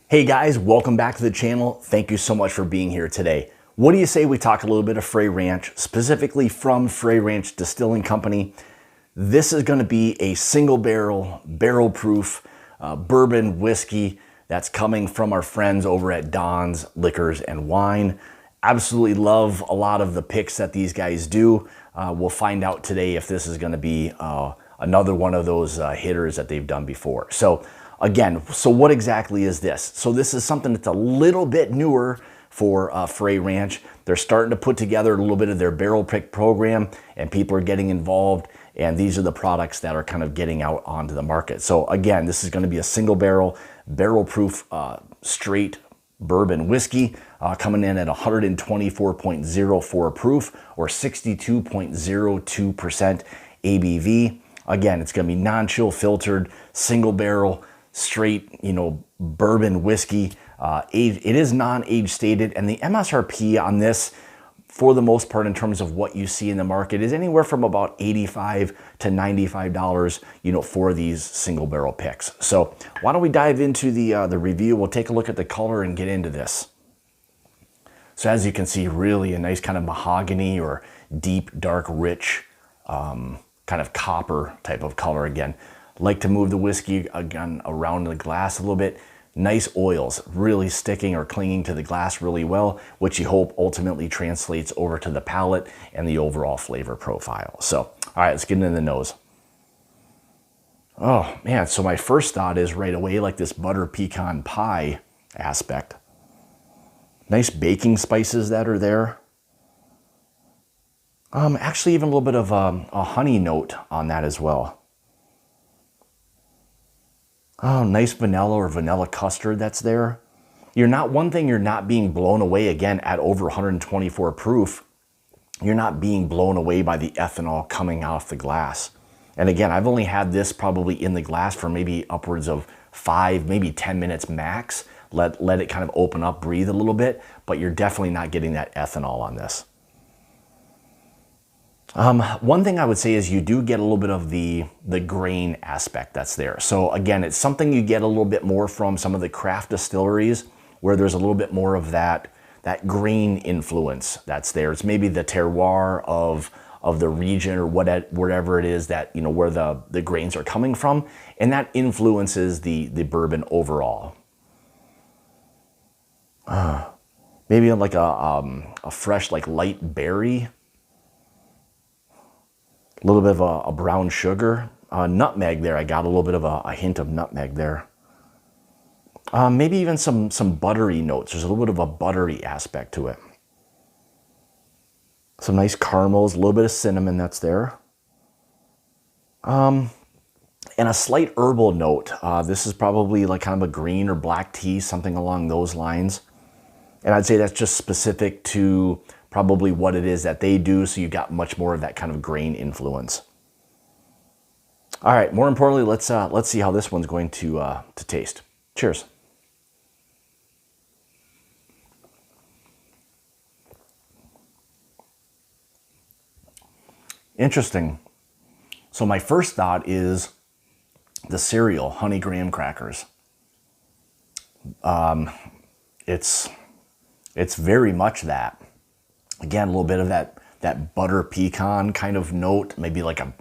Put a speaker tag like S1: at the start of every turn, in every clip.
S1: Hey guys, welcome back to the channel. Thank you so much for being here today. What do you say we talk a little bit of Frey Ranch, specifically from Frey Ranch Distilling Company? This is going to be a single barrel, barrel proof bourbon whiskey that's coming from our friends over at Don's Liquors and Wine. Absolutely love a lot of the picks that these guys do. We'll find out today if this is going to be another one of those hitters that they've done before. So again, what exactly is this? So this is something that's a little bit newer for Frey Ranch. They're starting to put together a little bit of their barrel pick program, and people are getting involved, and these are the products that are kind of getting out onto the market. So again, this is going to be a single barrel, barrel proof straight bourbon whiskey coming in at 124.04 proof or 62.02% ABV. Again, it's going to be non-chill filtered, single barrel, straight, bourbon whiskey. It is non-age stated, and the MSRP on this, for the most part, in terms of what you see in the market, is anywhere from about $85 to $95, for these single barrel picks. So why don't we dive into the review? We'll take a look at the color and get into this. So as you can see, really a nice kind of mahogany or deep, dark, rich, kind of copper type of color. Again, like to move the whiskey again around the glass a little bit. Nice oils, really sticking or clinging to the glass really well, which you hope ultimately translates over to the palate and the overall flavor profile. So, all right, let's get into the nose. Oh man, so my first thought is right away like this butter pecan pie aspect. Nice baking spices that are there. Actually even a little bit of a honey note on that as well. Oh, nice vanilla or vanilla custard that's there. You're not being blown away again at over 124 proof. You're not being blown away by the ethanol coming off the glass. And again, I've only had this probably in the glass for maybe upwards of 5, maybe 10 minutes max. Let it kind of open up, breathe a little bit, but you're definitely not getting that ethanol on this. One thing I would say is you do get a little bit of the grain aspect that's there. So again, it's something you get a little bit more from some of the craft distilleries where there's a little bit more of that grain influence that's there. It's maybe the terroir of the region or wherever it is that, where the grains are coming from, and that influences the bourbon overall. Maybe like a fresh, like light berry. A little bit of a brown sugar, nutmeg there. I got a little bit of a hint of nutmeg there. Maybe even some buttery notes. There's a little bit of a buttery aspect to it. Some nice caramels, a little bit of cinnamon that's there. And a slight herbal note. This is probably like kind of a green or black tea, something along those lines. And I'd say that's just specific to probably what it is that they do, so you got much more of that kind of grain influence. All right, more importantly, let's see how this one's going to taste. Cheers. Interesting. So my first thought is the cereal, honey graham crackers. It's very much that. Again, a little bit of that butter pecan kind of note, maybe like a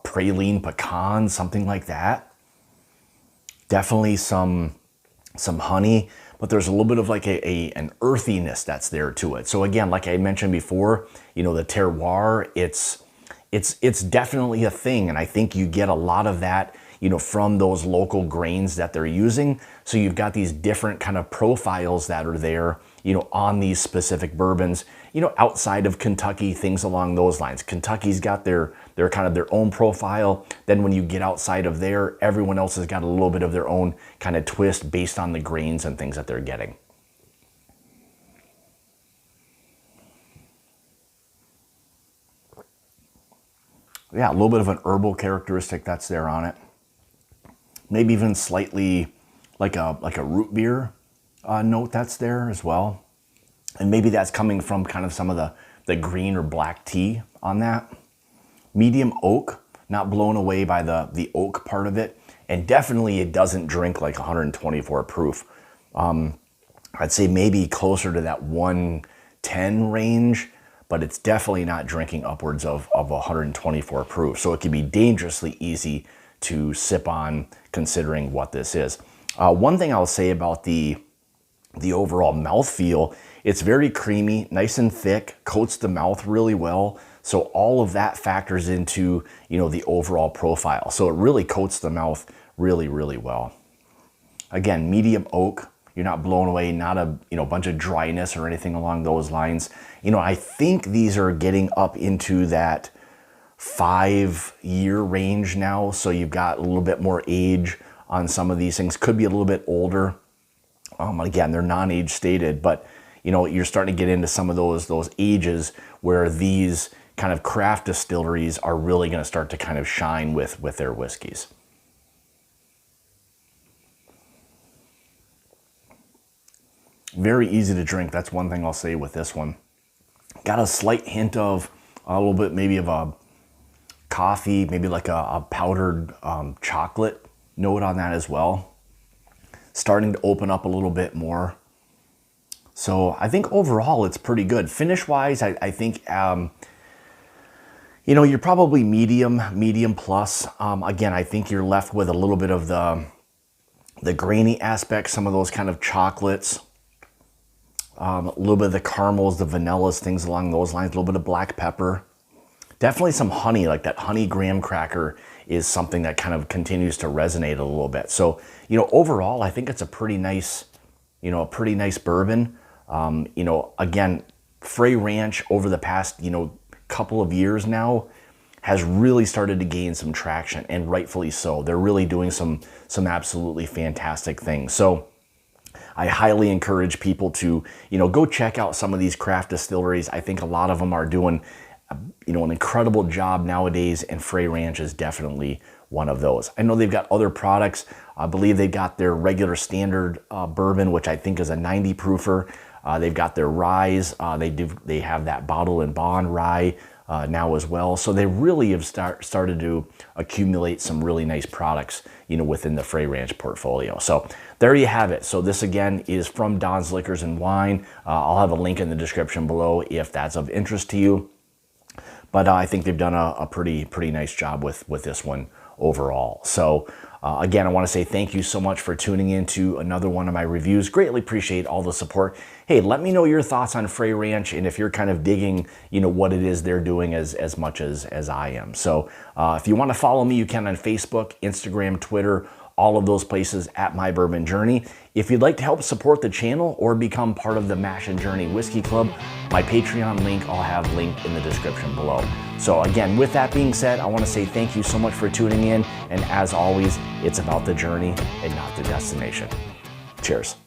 S1: praline pecan, something like that. Definitely some honey, but there's a little bit of like an earthiness that's there to it. So again, like I mentioned before, the terroir, it's definitely a thing, and I think you get a lot of that, from those local grains that they're using. So you've got these different kind of profiles that are there, on these specific bourbons, outside of Kentucky, things along those lines. Kentucky's got their kind of their own profile. Then when you get outside of there, everyone else has got a little bit of their own kind of twist based on the grains and things that they're getting. Yeah, a little bit of an herbal characteristic that's there on it. Maybe even slightly like a root beer note that's there as well. And maybe that's coming from kind of some of the green or black tea on that. Medium oak, not blown away by the oak part of it. And definitely it doesn't drink like 124 proof. I'd say maybe closer to that 110 range, but it's definitely not drinking upwards of 124 proof. So it can be dangerously easy to sip on considering what this is. One thing I'll say about the overall mouthfeel, it's very creamy, nice and thick, coats the mouth really well. So all of that factors into, you know, the overall profile. So it really coats the mouth really, really well. Again, medium oak. You're not blown away, not a, you know, bunch of dryness or anything along those lines. You know, I think these are getting up into that 5-year range now. So you've got a little bit more age on some of these things. Could be a little bit older. Again, they're non-age stated, but you know, you're starting to get into some of those ages where these kind of craft distilleries are really going to start to kind of shine with their whiskeys. Very easy to drink. That's one thing I'll say with this one. Got a slight hint of a little bit maybe of a coffee, maybe like a powdered chocolate note on that as well. Starting to open up a little bit more. So I think overall it's pretty good. Finish wise, I think, you know, you're probably medium plus. Again, I think you're left with a little bit of the grainy aspect, some of those kind of chocolates. A little bit of the caramels, the vanillas, things along those lines, a little bit of black pepper. Definitely some honey, like that honey graham cracker is something that kind of continues to resonate a little bit. So, you know, overall, I think it's a pretty nice, you know, a pretty nice bourbon. You know, again, Frey Ranch over the past, you know, couple of years now has really started to gain some traction, and rightfully so. They're really doing some absolutely fantastic things. So I highly encourage people to, you know, go check out some of these craft distilleries. I think a lot of them are doing, you know, an incredible job nowadays, and Frey Ranch is definitely one of those. I know they've got other products. I believe they've got their regular standard bourbon, which I think is a 90 proofer. They've got their ryes. They have that bottle and bond rye now as well. So they really have started to accumulate some really nice products, you know, within the Frey Ranch portfolio. So there you have it. So this again is from Don's Liquors and Wine. I'll have a link in the description below if that's of interest to you. But I think they've done a pretty nice job with this one overall. So again, I want to say thank you so much for tuning in to another one of my reviews. Greatly appreciate all the support. Hey, let me know your thoughts on Frey Ranch, and if you're kind of digging, you know, what it is they're doing as much as I am. So if you want to follow me, you can on Facebook, Instagram, Twitter, all of those places at My Bourbon Journey. If you'd like to help support the channel or become part of the Mash and Journey Whiskey Club, my Patreon link I'll have linked in the description below. So again, with that being said, I want to say thank you so much for tuning in. And as always, it's about the journey and not the destination. Cheers.